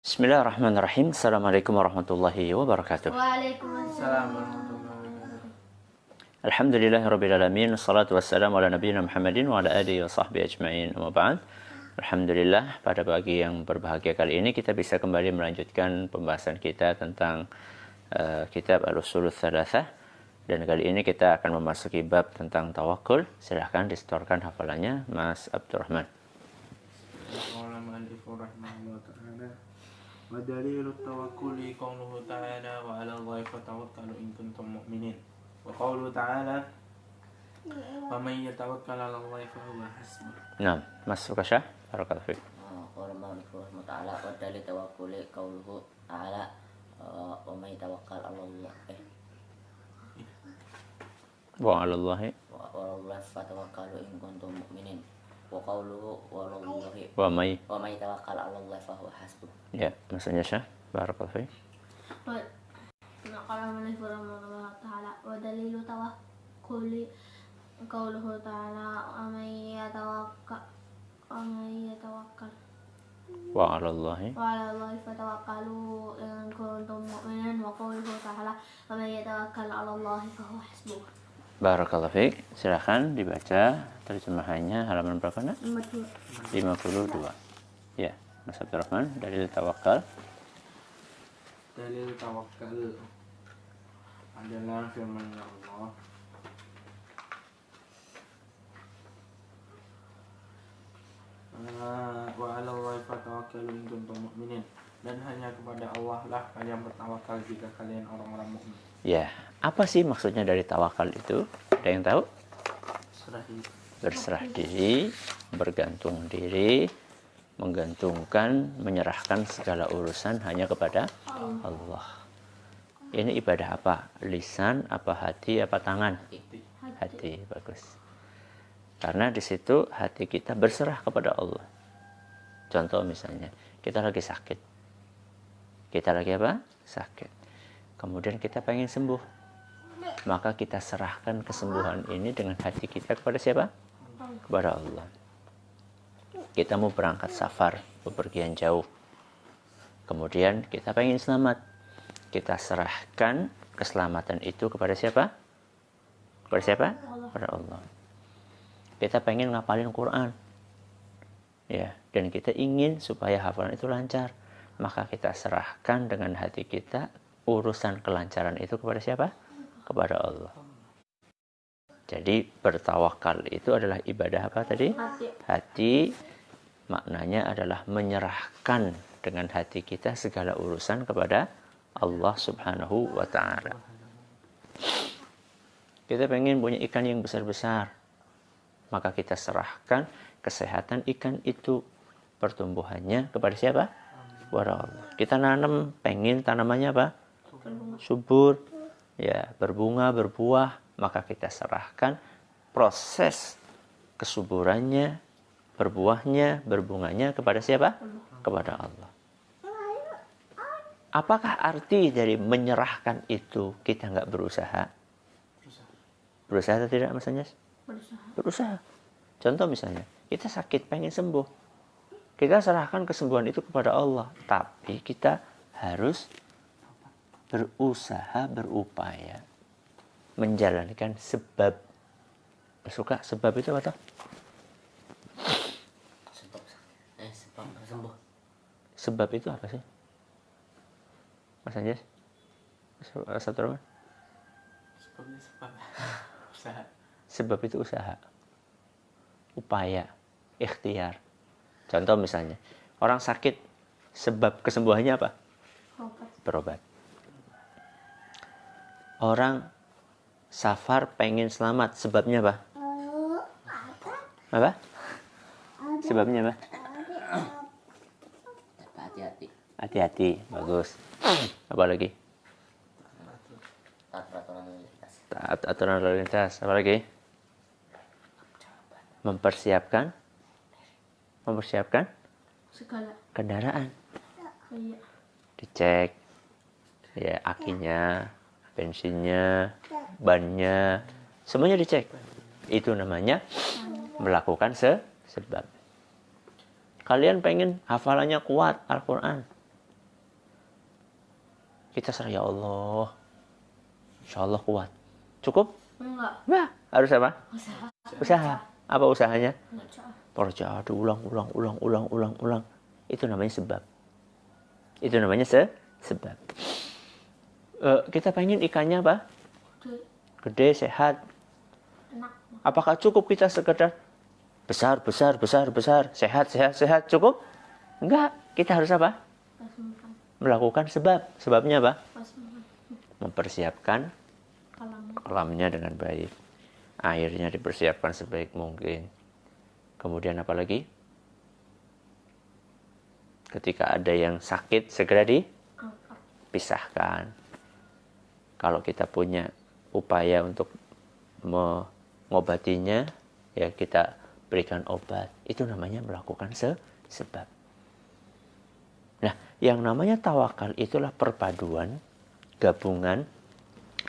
Bismillahirrahmanirrahim. Assalamualaikum warahmatullahi wabarakatuh. Waalaikumsalam warahmatullahi wabarakatuh. Alhamdulillahirrabbilalamin. Assalatu wassalamu ala nabiyina Muhammadin wa ala alihi wa sahbihi ajma'in. Amma ba'd. Alhamdulillah, pada pagi yang berbahagia kali ini kita bisa kembali melanjutkan pembahasan kita tentang kitab Al-Ushulul Tsalatsah. Dan kali ini kita akan memasuki bab tentang tawakul. Silahkan disetorkan hafalannya Mas Abdurrahman. Wa dalilul tawakkuli qauluhu ta'ala wa 'ala Allahi fatawakkalu in kuntum mu'minin. Wa qauluhu ta'ala wa may yatawakkal 'ala Allahi fa huwa hasbuh. Nah, Mas Rukasya, barakallahu fiik. Qala Allahu ta'ala wa dalil tawakkuli qauluhu ta'ala wa may tawakkal 'ala Allah Wa 'ala Allahi wa 'ala Allahi fatawakkalu in kuntum mu'minin. Wa qauluhu wa 'ala Allahi wa may. wa may tawakkal 'ala Allah fa huwa hasbuh. Ya, maksudnya Syah, barakallahu fiik. Qala Allah ta'ala wa dalilu tawakkuli qauluhu ta'ala wa may yatawakkal Wa 'ala Allahi wa 'ala Allahi fatawakkalu in kuntum mu'minin. Wa qauluhu ta'ala wa may yatawakkal 'ala Allahi fa huwa hasbuh. Barakallahu fiik. Silakan dibaca terjemahannya halaman berapa, Nak? 52. Ya, Mas Abdurrahman, dalil tawakal. Dalil tawakkal adalah firman Allah wa 'ala Allahi fatawakkalu in kuntum mu'minin, dan hanya kepada Allah lah kalian bertawakal jika kalian orang-orang mukmin. Ya, apa sih maksudnya dari tawakal itu? Ada yang tahu? Berserah diri, bergantung diri, menggantungkan, menyerahkan segala urusan hanya kepada Allah. Ini ibadah apa? Lisan, apa hati, apa tangan? Hati, bagus. Karena di situ hati kita berserah kepada Allah. Contoh misalnya, kita lagi sakit. Kita lagi apa? Sakit. Kemudian kita pengen sembuh. Maka kita serahkan kesembuhan ini dengan hati kita kepada siapa? Kepada Allah. Kita mau berangkat safar, bepergian jauh. Kemudian kita pengen selamat. Kita serahkan keselamatan itu kepada siapa? Kepada siapa? Kepada Allah. Kita pengen ngapalin Quran. Ya, dan kita ingin supaya hafalan itu lancar. Maka kita serahkan dengan hati kita urusan kelancaran itu kepada siapa? Kepada Allah. Jadi bertawakal itu adalah ibadah apa tadi? Hati. Maknanya adalah menyerahkan dengan hati kita segala urusan kepada Allah Subhanahu wa ta'ala. Kita pengen punya ikan yang besar-besar. Maka kita serahkan kesehatan ikan itu, pertumbuhannya kepada siapa? Kepada Allah. Kita nanam, pengen tanamannya apa? Subur, ya, berbunga, berbuah. Maka kita serahkan proses kesuburannya, berbuahnya, berbunganya kepada siapa? Kepada Allah. Apakah arti dari menyerahkan itu kita nggak berusaha? Berusaha atau tidak, Mas Anyas? Berusaha. Contoh misalnya, kita sakit, pengen sembuh. Kita serahkan kesembuhan itu kepada Allah. Tapi kita harus berusaha, berupaya menjalankan sebab. Suka sebab itu apa? Sebab sembuh. Sebab itu apa sih? Mas Anjas? Satu orang? Sebab itu usaha. Upaya, ikhtiar. Contoh misalnya, orang sakit, sebab kesembuhannya apa? Berobat. Orang safar pengen selamat, sebabnya apa? Apa? Sebabnya apa? Hati-hati. Hati-hati, bagus. Apa lagi? Taat aturan lalu lintas. Apa lagi? Mempersiapkan Segala. kendaraan. Iya. Dicek ya, akinya, bensinnya, bannya, semuanya dicek. Itu namanya melakukan sebab. Kalian pengen hafalannya kuat Al-Quran. Kita serah, ya Allah, insya Allah kuat. Cukup? Enggak. Nah, harus apa? Usaha. Usaha. Apa usahanya? Usaha. Percaya, ulang. Itu namanya sebab. Itu namanya sebab. Kita pengen ikannya apa? Gede, sehat. Enak. Apakah cukup kita sekedar besar, sehat, cukup? Enggak. Kita harus apa? Pasungkan. Melakukan sebab. Sebabnya apa? Pasungkan. Mempersiapkan Kalamnya. kolamnya dengan baik. Airnya dipersiapkan sebaik mungkin. Kemudian apa lagi? Ketika ada yang sakit, segera dipisahkan. Kalau kita punya upaya untuk mengobatinya, ya kita berikan obat. Itu namanya melakukan sebab. Nah, yang namanya tawakal itulah perpaduan, gabungan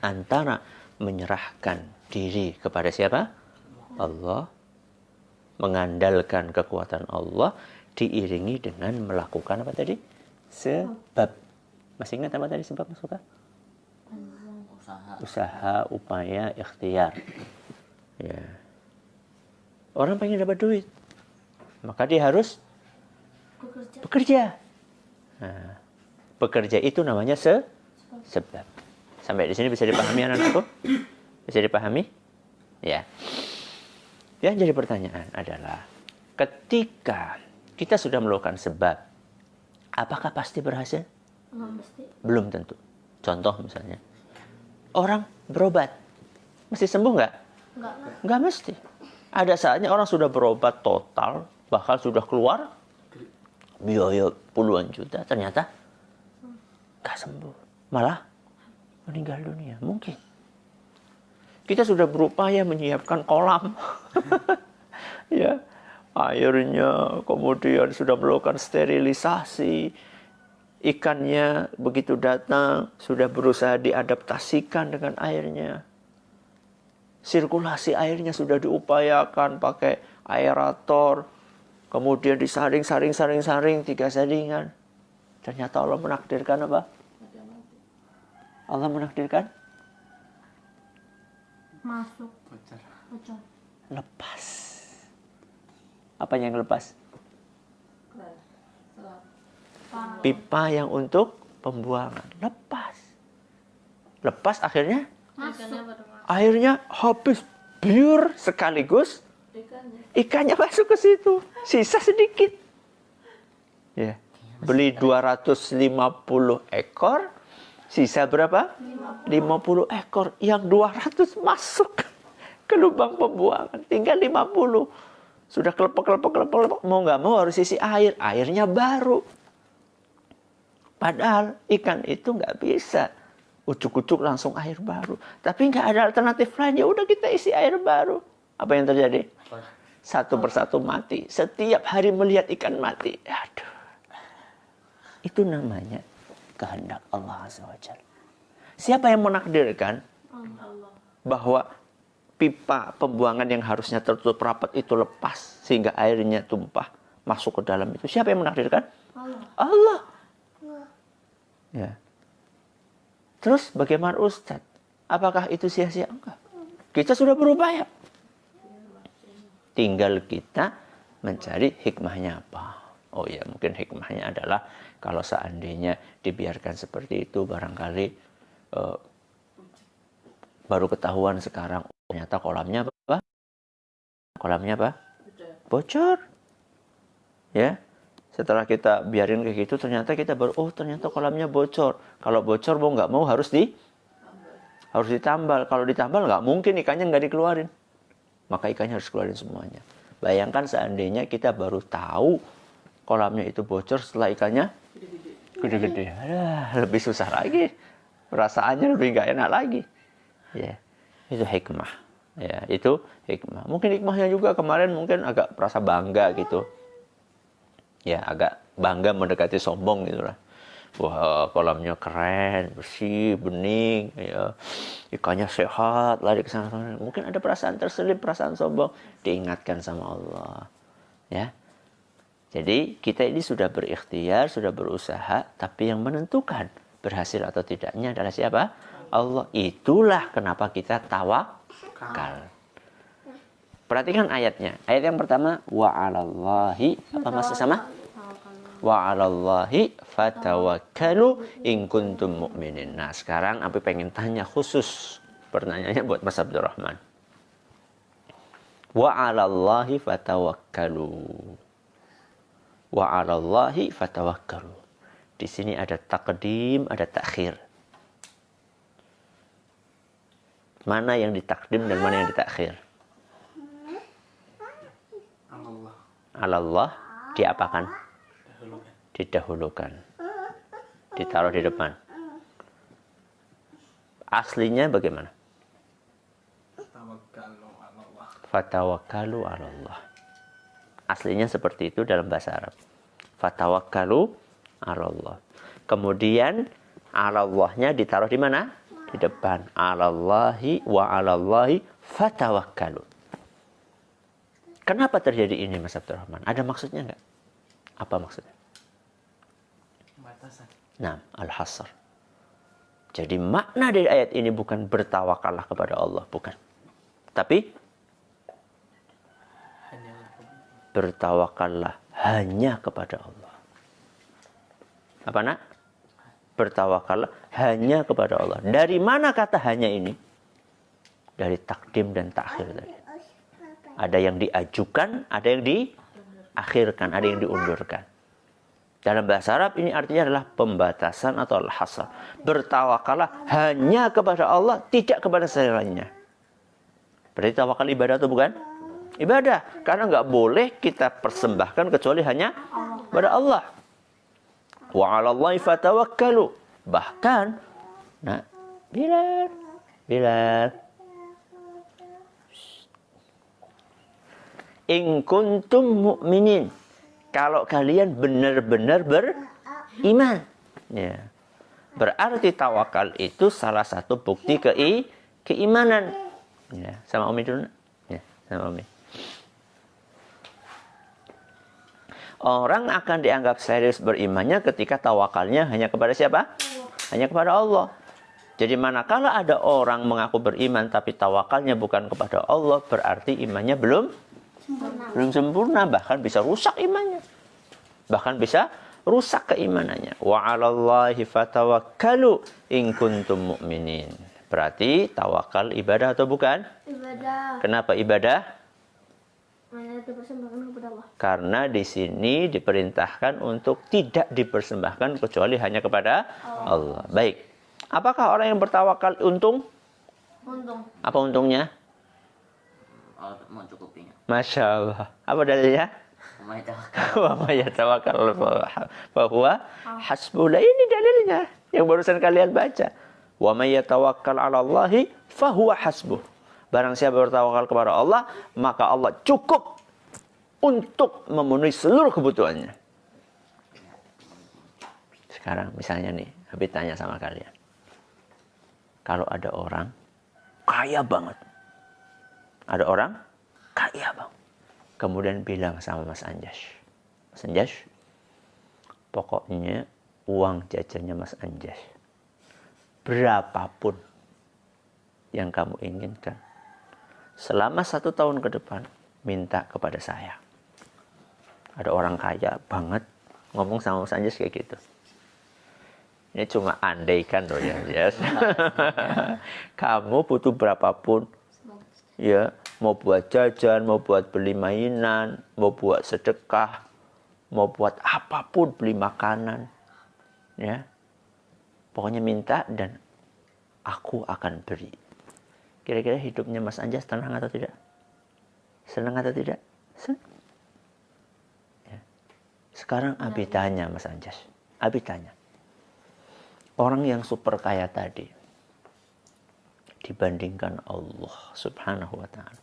antara menyerahkan diri kepada siapa? Allah. Mengandalkan kekuatan Allah diiringi dengan melakukan apa tadi? Sebab. Masih ingat apa tadi sebab maksudnya? Usaha, upaya, ikhtiar. Ya. Orang pengen dapat duit, maka dia harus bekerja. Nah, bekerja itu namanya sebab. Sampai di sini bisa dipahami anak-anakku? Bisa dipahami? Ya. Yang jadi pertanyaan adalah, ketika kita sudah melakukan sebab, apakah pasti berhasil? Enggak mesti. Belum tentu. Contoh misalnya, orang berobat, mesti sembuh nggak? Enggak. Nggak mesti. Ada saatnya orang sudah berobat total, bahkan sudah keluar biaya puluhan juta, ternyata nggak sembuh. Malah meninggal dunia. Mungkin. Kita sudah berupaya menyiapkan kolam. Ya, airnya, kemudian sudah melakukan sterilisasi. Ikannya begitu datang, sudah berusaha diadaptasikan dengan airnya. Sirkulasi airnya sudah diupayakan pakai aerator. Kemudian disaring, 3 saringan. Ternyata Allah menakdirkan apa? Allah menakdirkan Masuk. Bocor. Bocor. lepas. Apa yang lepas? Pipa yang untuk pembuangan. Lepas akhirnya Masuk. airnya habis biur sekaligus ikannya masuk ke situ. Sisa sedikit. Ya. Beli 250 ekor, sisa berapa? 50 ekor. Yang 200 masuk ke lubang pembuangan. Tinggal 50. Sudah kelepek. Mau nggak mau harus isi air. Airnya baru. Padahal ikan itu nggak bisa ucuk-ucuk langsung air baru. Tapi nggak ada alternatif lain. Ya udah kita isi air baru. Apa yang terjadi? Satu persatu mati. Setiap hari melihat ikan mati. Aduh. Itu namanya kehendak Allah Azza wa Jalla. Siapa yang menakdirkan bahwa pipa pembuangan yang harusnya tertutup rapat itu lepas sehingga airnya tumpah masuk ke dalam itu? Siapa yang menakdirkan? Allah. Ya. Terus bagaimana Ustadz? Apakah itu sia-sia? Enggak. Kita sudah berupaya. Tinggal kita mencari hikmahnya apa. Oh ya, mungkin hikmahnya adalah kalau seandainya dibiarkan seperti itu, barangkali baru ketahuan sekarang. Ternyata kolamnya apa? Kolamnya apa? Bocor. Ya. Setelah kita biarin kayak gitu, ternyata kita baru, oh ternyata kolamnya bocor. Kalau bocor mau nggak mau harus ditambal. Kalau ditambal nggak mungkin ikannya nggak dikeluarin. Maka ikannya harus keluarin semuanya. Bayangkan seandainya kita baru tahu kolamnya itu bocor setelah ikannya gede-gede. Lebih susah lagi. Perasaannya lebih nggak enak lagi. Ya, itu hikmah. Ya, itu hikmah. Mungkin hikmahnya juga kemarin mungkin agak merasa bangga gitu. Ya, agak bangga mendekati sombong gitu lah. Wah, kolamnya keren, bersih, bening, ya. Ikannya sehat, lari ke sana. Mungkin ada perasaan terselip, perasaan sombong, diingatkan sama Allah. Ya. Jadi, kita ini sudah berikhtiar, sudah berusaha, tapi yang menentukan berhasil atau tidaknya adalah siapa? Allah. Itulah kenapa kita tawakal. Perhatikan ayatnya. Ayat yang pertama, wa 'alallahi, apa maksud sama? Wa 'alallahi fatawakkalu in kuntum mu'minin. Nah, sekarang Abi pengen tanya khusus pertanyaannya buat Mas Abdurrahman. Wa 'alallahi fatawakkalu. Wa 'alallahi fatawakkalu. Di sini ada takdim, ada takhir. Mana yang ditakdim dan mana yang ditakhir? Allah. Allah diapakan? Dahulukan. Didahulukan. Ditaruh di depan. Aslinya bagaimana? Tawakkalu 'ala Allah. Fatawakkalu 'ala Allah. Aslinya seperti itu dalam bahasa Arab. Fatawakkalu 'ala Allah. Kemudian 'ala Allahnya ditaruh di mana? Di depan. 'Alallahi wa 'alallahi fatawakkalu. Kenapa terjadi ini Mas Abdurrahman? Ada maksudnya enggak? Apa maksudnya? Batasan. Nah, al-hasr. Jadi makna dari ayat ini bukan bertawakallah kepada Allah, bukan. Tapi Hanyalah bertawakallah hanya kepada Allah. Apa nak? Bertawakallah hanya kepada Allah. Dari mana kata hanya ini? Dari takdim dan takhir tadi. Ada yang diajukan, ada yang diakhirkan, ada yang diundurkan. Dalam bahasa Arab ini artinya adalah pembatasan atau al-hasr. Bertawakallah hanya kepada Allah, tidak kepada selainnya. Berarti tawakal ibadah atau bukan? Ibadah. Karena nggak boleh kita persembahkan kecuali hanya kepada Allah. Wa 'alallahi fatawakkalu. Bahkan, nah, Bilal. In kuntum mu'minin. Kalau kalian benar-benar beriman. Ya. Berarti tawakal itu salah satu bukti keimanan. Ya, sama Umi dulu. Ya, sama Umi. Orang akan dianggap serius berimannya ketika tawakalnya hanya kepada siapa? Hanya kepada Allah. Jadi manakala ada orang mengaku beriman tapi tawakalnya bukan kepada Allah, berarti imannya belum sempurna, bahkan bisa rusak imannya. Bahkan bisa rusak keimanannya. Wa 'alallahi fatawakkalu in kuntum mu'minin. Berarti tawakal ibadah atau bukan? Ibadah. Kenapa ibadah? Hanya dipersembahkan kepada Allah. Karena di sini diperintahkan untuk tidak dipersembahkan kecuali hanya kepada Allah. Baik. Apakah orang yang bertawakal untung? Untung. Apa untungnya? Allah mencukupinya. Masya Allah. Apa dalilnya? Umay tawakal. Wa may yatawakkal fahuwa hasbuh. Ini dalilnya yang barusan kalian baca. Wa may yatawakkal 'ala Allahi fahuwa hasbuh. Barang siapa bertawakal kepada Allah, maka Allah cukup untuk memenuhi seluruh kebutuhannya. Sekarang misalnya nih, Habib tanya sama kalian. Kalau ada orang kaya banget. Ada orang kaya bang. Kemudian bilang sama Mas Anjas. Mas Anjas, pokoknya uang jajannya Mas Anjas, berapapun yang kamu inginkan, selama 1 tahun ke depan, minta kepada saya. Ada orang kaya banget ngomong sama Mas Anjas kayak gitu. Ini cuma andaikan loh ya. Yes. Kamu butuh berapapun, ya, mau buat jajan, mau buat beli mainan, mau buat sedekah, mau buat apapun, beli makanan, ya, pokoknya minta dan aku akan beri. Kira-kira hidupnya Mas Anjas tenang atau tidak? Senang atau tidak? Senang. Ya. Sekarang Abi tanya Mas Anjas, Abi tanya, orang yang super kaya tadi dibandingkan Allah Subhanahu wa ta'ala,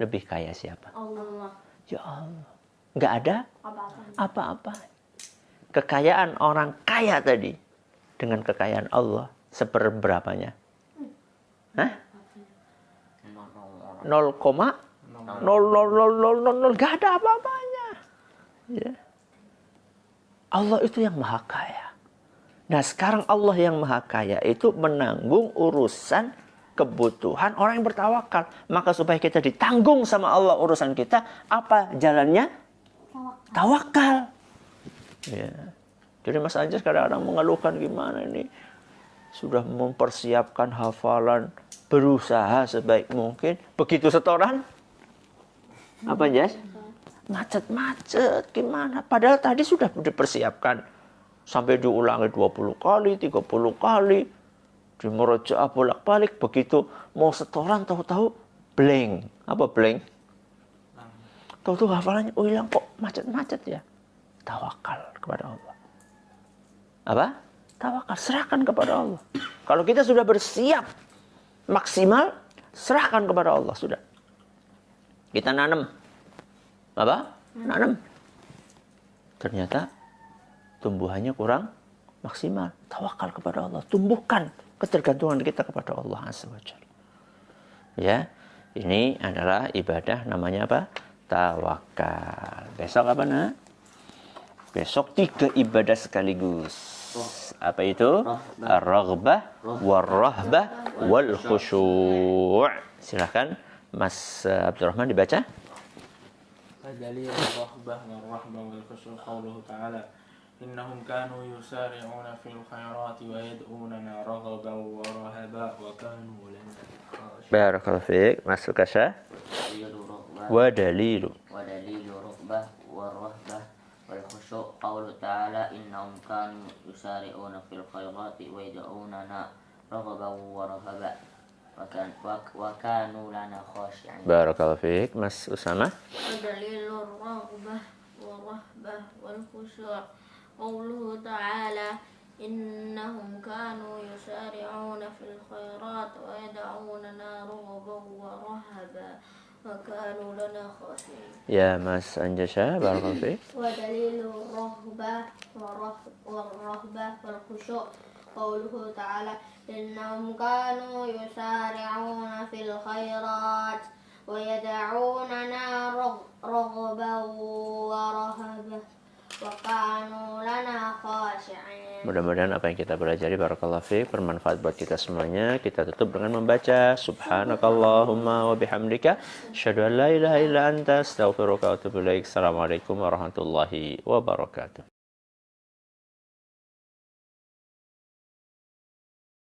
lebih kaya siapa? Allah. Ya Allah. Nggak ada Apa-apa. apa-apa. Kekayaan orang kaya tadi dengan kekayaan Allah seperberapanya? Hah? 0,000000. Nggak ada apa-apanya. Ya. Allah itu yang maha kaya. Nah sekarang Allah yang maha kaya itu menanggung urusan kebutuhan orang yang bertawakal. Maka supaya kita ditanggung sama Allah urusan kita, apa jalannya? Tawakal. Ya. Jadi Mas Anjas kadang-kadang mengeluhkan gimana ini. Sudah mempersiapkan hafalan, berusaha sebaik mungkin. Begitu setoran, apa Anjas? Macet-macet gimana? Padahal tadi sudah dipersiapkan. Sampai diulangi 20 kali, 30 kali. Di merojaah bolak-balik. Begitu mau setoran tahu-tahu blank. Apa blank? Tahu-tahu hafalannya hilang kok macet-macet ya. Tawakal kepada Allah. Apa? Tawakal, serahkan kepada Allah. Kalau kita sudah bersiap maksimal, serahkan kepada Allah sudah. Kita nanam. Apa? Nanam. Ternyata tumbuhannya kurang maksimal. Tawakal kepada Allah. Tumbuhkan ketergantungan kita kepada Allah Azza wa Jalla. Ya, ini adalah ibadah namanya apa? Tawakal. Besok apa nak? Besok 3 ibadah sekaligus. Apa itu? Ar-raghbah, war-rahbah, wal-khusyu'. Silakan Mas Abdurrahman dibaca. فدليل الرهبة والرهبة والخشوع قوله تعالى إنهم كانوا يسارعون في الخيرات ويدعوننا رغبا ورهبا وكانوا لنا خاشعين. بارك الله فيك. Masuk ke syah. ودليل الرغبة والرهبة والخشوع قوله تعالى إنهم كانوا يسارعون في الخيرات ويدعوننا رغبا ورهبا وكانوا لنا خاشعين. بارك الله فيك. Mas Usama. ودليل الرغبة والرهبة والخشوع قوله تعالى إنهم كانوا يسارعون في الخيرات ويدعوننا رغبا ورهبا وكانوا لنا خاشعين. Ya Mas Anjasha. بارك الله فيك. ودليل الرهبة والرهبة والخشوع قوله تعالى إنهم كانوا يسارعون في الخيرات ويدعوننا رغبا ورهبا وكانوا لنا خاشعين. Mudah-mudahan apa yang kita pelajari barakallahu fiik bermanfaat buat kita semuanya. Kita tutup dengan membaca subhanakallahumma wa bihamdika asyhadu an la ilaha illa anta astaghfiruka wa atubu ilaik. Assalamualaikum warahmatullahi wabarakatuh.